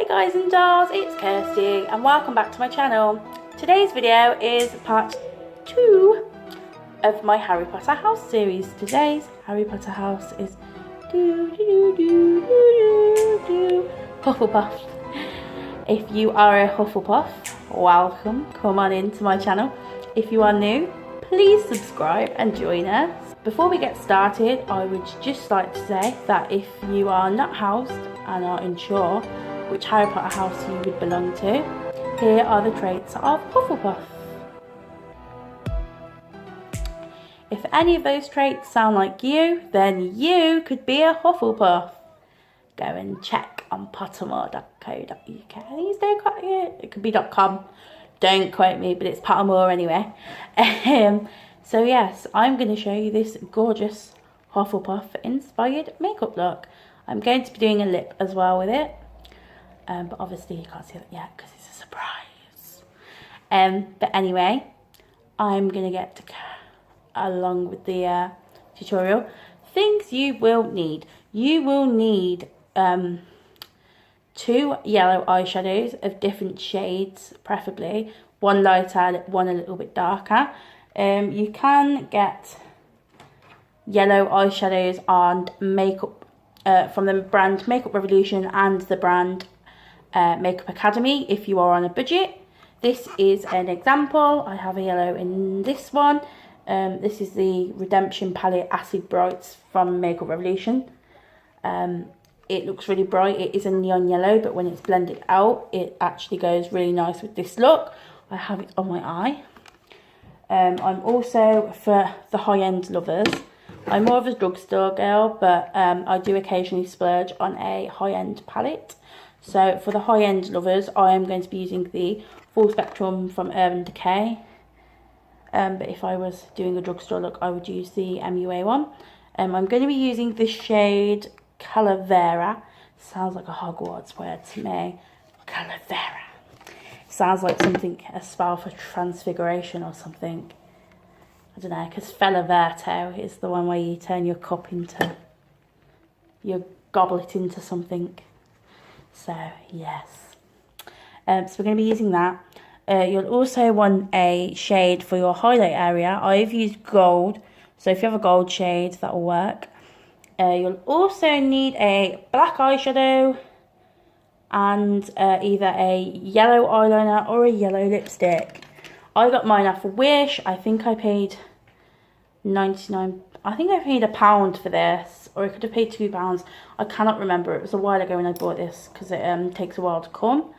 Hey guys and dolls, it's Kirsty and welcome back to my channel. Today's video is part 2 of my Harry Potter house series. Today's Harry Potter house is Hufflepuff. If you are a Hufflepuff, welcome, come on into my channel. If you are new, please subscribe and join us. Before we get started, I would just like to say that if you are not housed and are unsure which Harry Potter house you would belong to, here are the traits of Hufflepuff. If any of those traits sound like you, then you could be a Hufflepuff. Go and check on pottermore.co.uk. I think it's it could be .com. Don't quote me, but it's Pottermore anyway. So yes, I'm going to show you this gorgeous Hufflepuff inspired makeup look. I'm going to be doing a lip as well with it. But obviously you can't see that yet because it's a surprise. But anyway, I'm going to get along with the tutorial. Things you will need. You will need 2 yellow eyeshadows of different shades, preferably. One lighter, one a little bit darker. You can get yellow eyeshadows and makeup from the brand Makeup Revolution and the brand Makeup Academy if you are on a budget. This is an example. I have a yellow in this one. This is the Redemption Palette Acid Brights from Makeup Revolution. It looks really bright. It is a neon yellow, but when it's blended out, it actually goes really nice with this look. I have it on my eye. I'm also, for the high-end lovers, I'm more of a drugstore girl, but I do occasionally splurge on a high-end palette. So for the high-end lovers, I am going to be using the Full Spectrum from DECAY. But if I was doing a drugstore look, I would use the MUA one. I'm going to be using the shade CALAVERA. Sounds like a Hogwarts word to me. CALAVERA. Sounds like something, a spell for transfiguration or something. I don't know, because Felaverto is the one where you turn your cup into, you gobble it into something. So, yes. So we're going to be using that. You'll also want a shade for your highlight area. I've used gold, so if you have a gold shade, that will work. You'll also need a black eyeshadow and either a yellow eyeliner or a yellow lipstick. I got mine off a Wish. I think I paid 99. I think I paid £1 for this, or I could have paid £2. I cannot remember. It was a while ago when I bought this because it takes a while to come.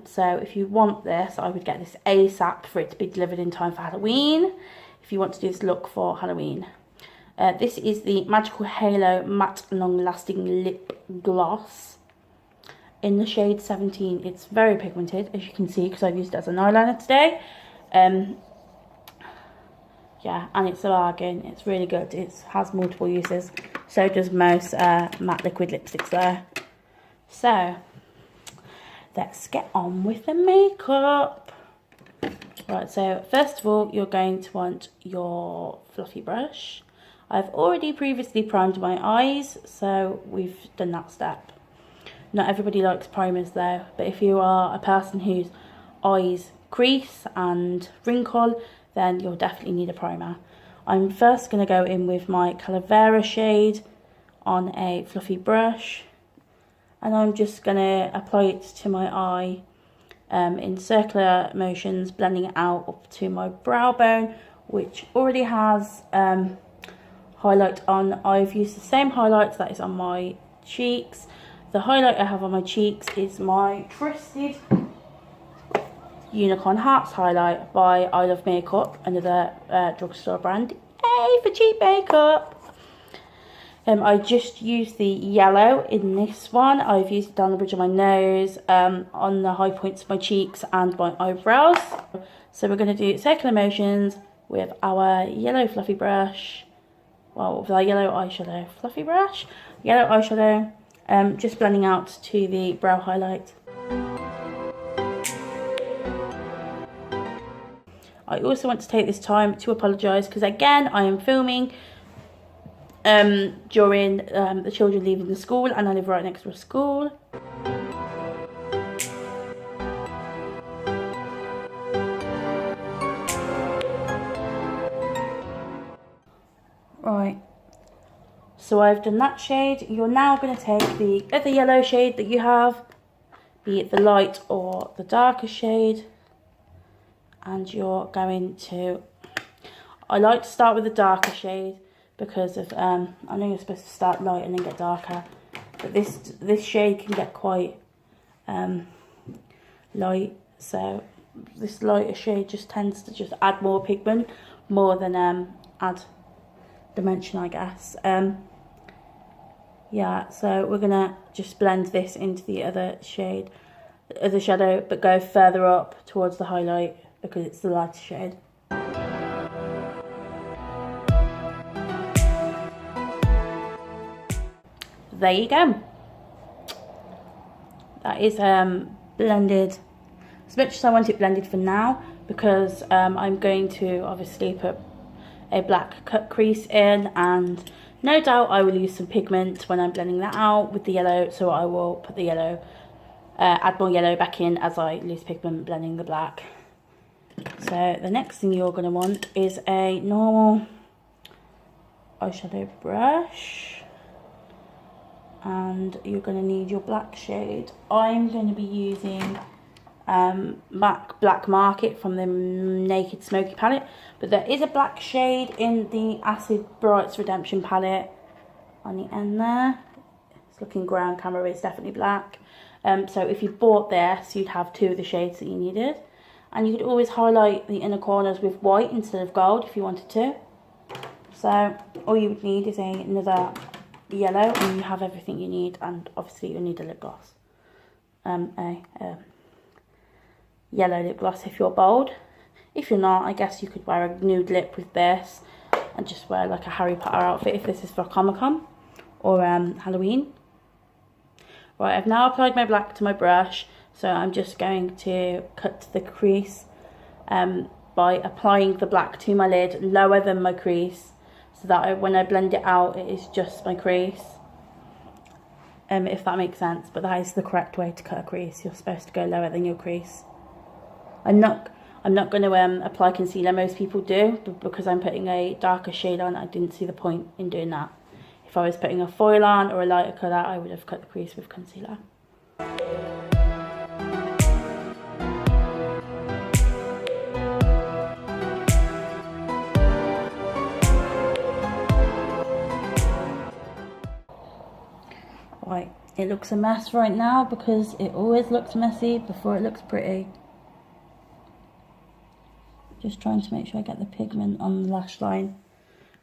So if you want this, I would get this ASAP for it to be delivered in time for Halloween. If you want to do this look for Halloween. This is the Magical Halo Matte Long Lasting Lip Gloss in the shade 17. It's very pigmented, as you can see, because I've used it as an eyeliner today. Yeah, and it's a bargain. It's really good. It has multiple uses. So does most matte liquid lipsticks there. So let's get on with the makeup. Right, so first of all, you're going to want your fluffy brush. I've already previously primed my eyes, so we've done that step. Not everybody likes primers though, but if you are a person whose eyes crease and wrinkle, then you'll definitely need a primer. I'm first going to go in with my CALAVERA shade on a fluffy brush, and I'm just going to apply it to my eye in circular motions, blending it out up to my brow bone, which already has highlight on. I've used the same highlight that is on my cheeks. The highlight I have on my cheeks is my trusted Unicorn Hearts highlight by I Love Makeup, another drugstore brand. Yay for cheap makeup! I just used the yellow in this one. I've used it down the bridge of my nose, on the high points of my cheeks and my eyebrows. So we're going to do circular motions with our yellow fluffy brush. Well, with our yellow eyeshadow fluffy brush. Yellow eyeshadow. Just blending out to the brow highlight. I also want to take this time to apologise because again I am filming during the children leaving the school, and I live right next to a school. so I've done that shade. You're now going to take the other yellow shade that you have, be it the light or the darker shade, and you're going to, I like to start with the darker shade because of, I know you're supposed to start light and then get darker, but this shade can get quite light, so this lighter shade just tends to just add more pigment, more than add dimension, I guess. Yeah, so we're gonna just blend this into the other shade, the other shadow, but go further up towards the highlight because it's the lighter shade. There you go. That is blended as much as I want it blended for now, because I'm going to obviously put a black cut crease in, and no doubt I will use some pigment when I'm blending that out with the yellow, so I will put the yellow, add more yellow back in as I lose pigment blending the black. So the next thing you're going to want is a normal eyeshadow brush, and you're going to need your black shade. I'm going to be using Black Market from the Naked Smoky palette, but there is a black shade in the Acid Brights Redemption palette on the end there. It's looking grey on camera, it's definitely black. So if you bought this, you'd have two of the shades that you needed, and you could always highlight the inner corners with white instead of gold if you wanted to. So all you would need is another yellow, and you have everything you need, and obviously you'll need a lip gloss. Yellow lip gloss if you're bold. If you're not, I guess you could wear a nude lip with this and just wear like a Harry Potter outfit if this is for Comic-Con or Halloween. Right, I've now applied my black to my brush, so I'm just going to cut the crease by applying the black to my lid lower than my crease, so that when I blend it out it is just my crease. If that makes sense, but that is the correct way to cut a crease. You're supposed to go lower than your crease. I'm not going to apply concealer, most people do, but because I'm putting a darker shade on, I didn't see the point in doing that. If I was putting a foil on or a lighter colour, I would have cut the crease with concealer. Right, it looks a mess right now because it always looks messy before it looks pretty. Just trying to make sure I get the pigment on the lash line,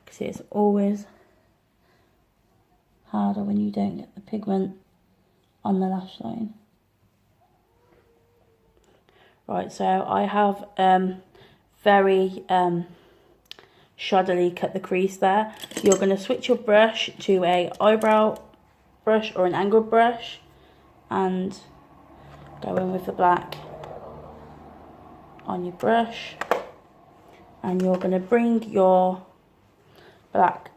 because it's always harder when you don't get the pigment on the lash line. Right, so I have very shoddily cut the crease there. You're going to switch your brush to a eyebrow brush or an angled brush and go in with the black on your brush. And you're going to bring your black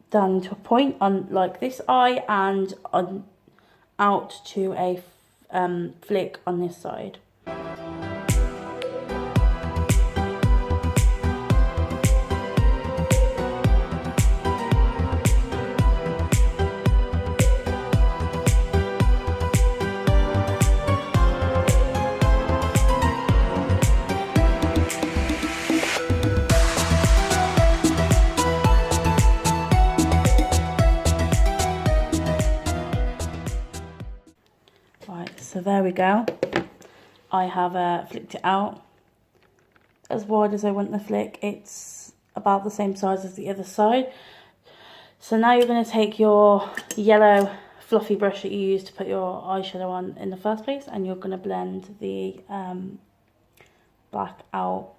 down to a point on like this eye and on out to a flick on this side. So there we go. I have flicked it out as wide as I want the flick. It's about the same size as the other side. So now you're going to take your yellow fluffy brush that you used to put your eyeshadow on in the first place, and you're going to blend the black out,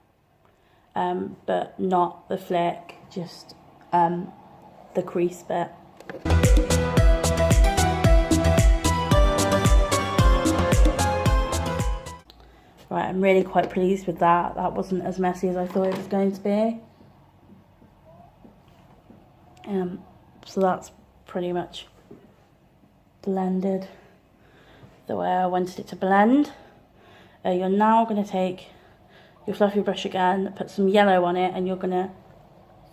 but not the flick, just the crease bit. Right, I'm really quite pleased with that. That wasn't as messy as I thought it was going to be. So that's pretty much blended the way I wanted it to blend. You're now going to take your fluffy brush again, put some yellow on it, and you're going to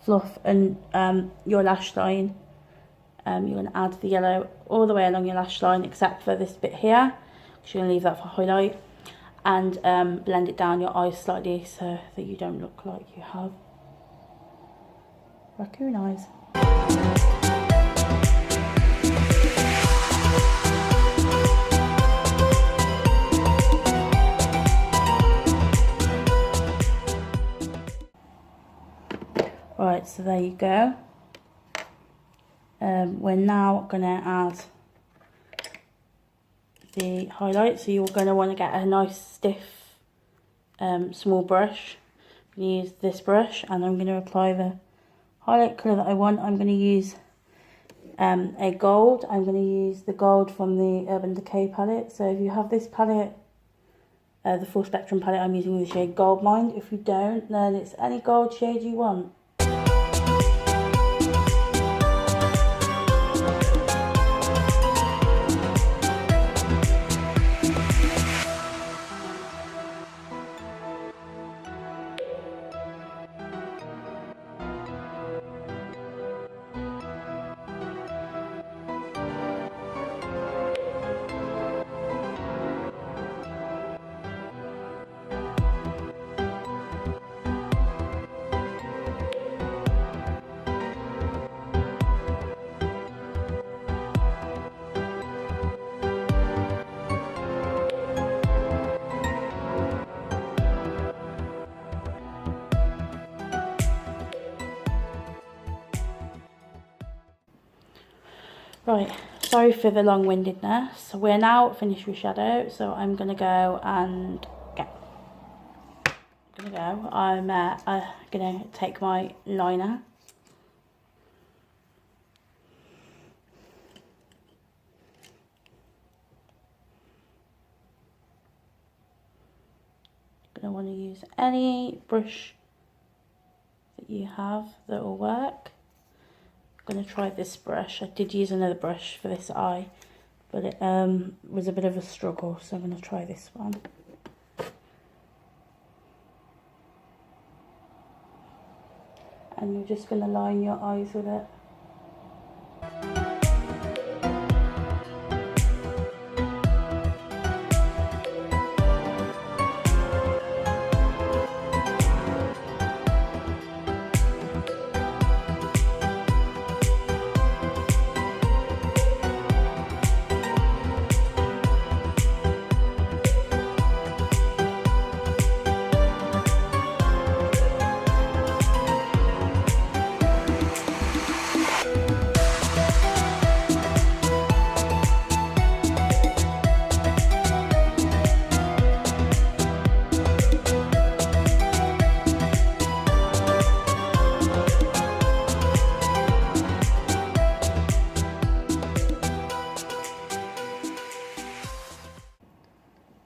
fluff and your lash line You're going to add the yellow all the way along your lash line except for this bit here, because you're going to leave that for highlight, and blend it down your eyes slightly so that you don't look like you have raccoon eyes. Right, so there you go. We're now going to add the highlight, so you're going to want to get a nice stiff small brush. I'm going to use this brush and I'm going to apply the highlight colour that I want. I'm going to use a gold. I'm going to use the gold from the Urban Decay palette. So if you have this palette, the full spectrum palette, I'm using the shade GOLDMINE. If you don't, then it's any gold shade you want. Right, sorry for the long-windedness. We're now finished with shadow, so I'm gonna go and I'm gonna take my liner. Gonna want to use any brush that you have that will work. I'm going to try this brush. I did use another brush for this eye, but it was a bit of a struggle, so I'm going to try this one. And you're just going to line your eyes with it.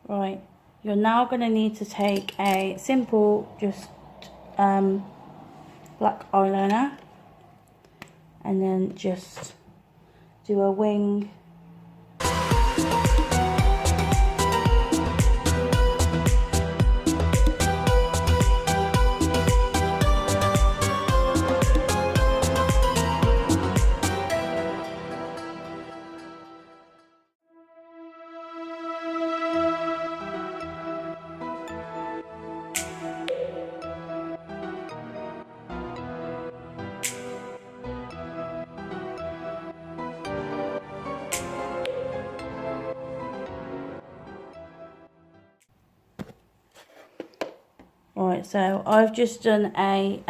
Right, you're now going to need to take a simple, just black eyeliner, and then just do a wing. Right, so I've just done a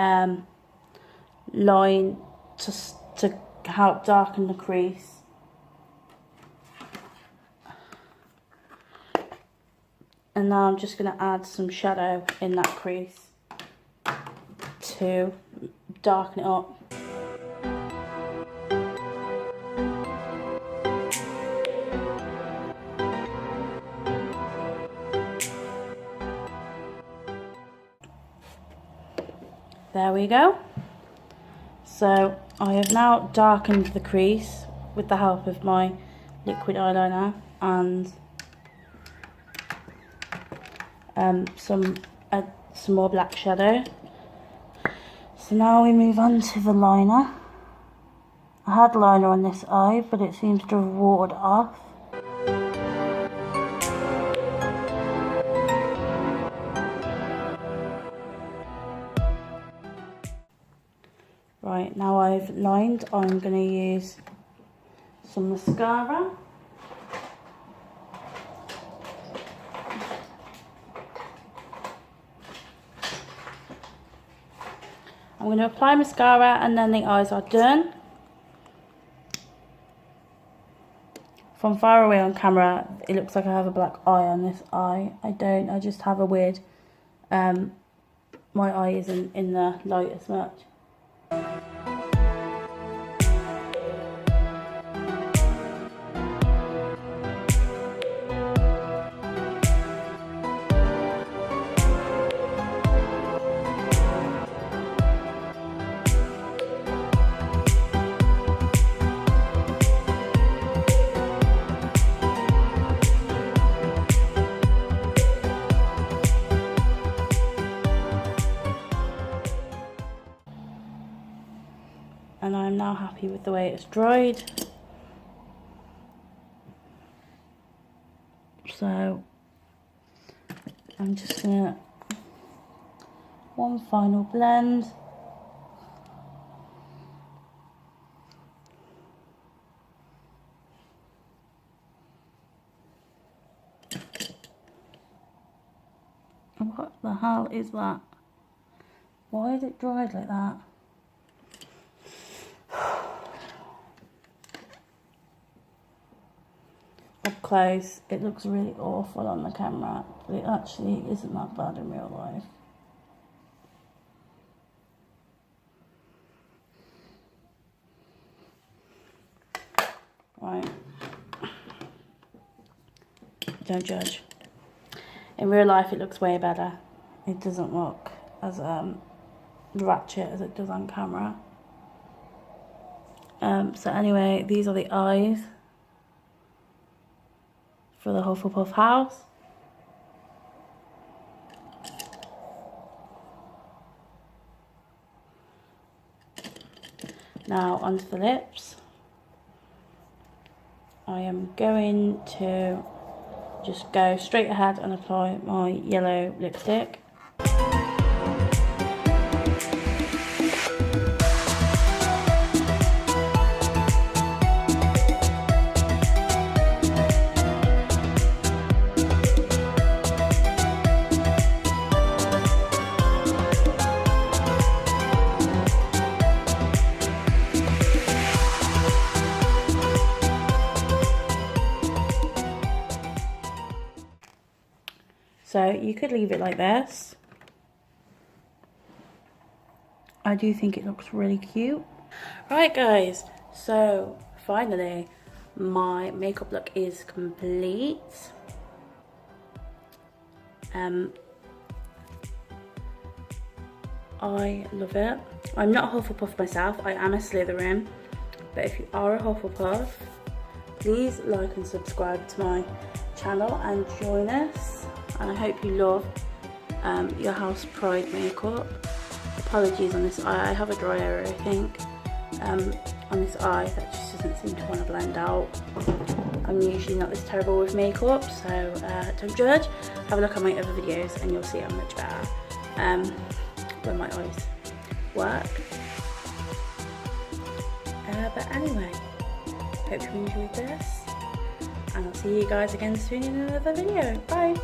line to help darken the crease. And now I'm just going to add some shadow in that crease to darken it up. There we go. So I have now darkened the crease with the help of my liquid eyeliner and some more black shadow. So now we move on to the liner. I had liner on this eye, but it seems to have watered off. Right, now I've lined, I'm going to use some mascara. I'm going to apply mascara and then the eyes are done. From far away on camera, it looks like I have a black eye on this eye. I don't, I just have a weird, my eye isn't in the light as much. And I'm now happy with the way it's dried. So I'm just gonna one final blend. What the hell is that? Why is it dried like that? Up close, it looks really awful on the camera, but it actually isn't that bad in real life. Right. Don't judge. In real life it looks way better. It doesn't look as ratchet as it does on camera. So anyway, these are the eyes for the Hufflepuff house. Now onto the lips. I am going to just go straight ahead and apply my yellow lipstick. So you could leave it like this. I do think it looks really cute. Right guys, so finally my makeup look is complete. I love it. I'm not a Hufflepuff myself, I am a Slytherin. But if you are a Hufflepuff, please like and subscribe to my channel and join us. And I hope you love your House Pride makeup. Apologies on this eye, I have a dry area I think on this eye that just doesn't seem to want to blend out. I'm usually not this terrible with makeup, so don't judge. Have a look at my other videos and you'll see I'm much better when my eyes work. But anyway, hope you enjoyed this and I'll see you guys again soon in another video. Bye!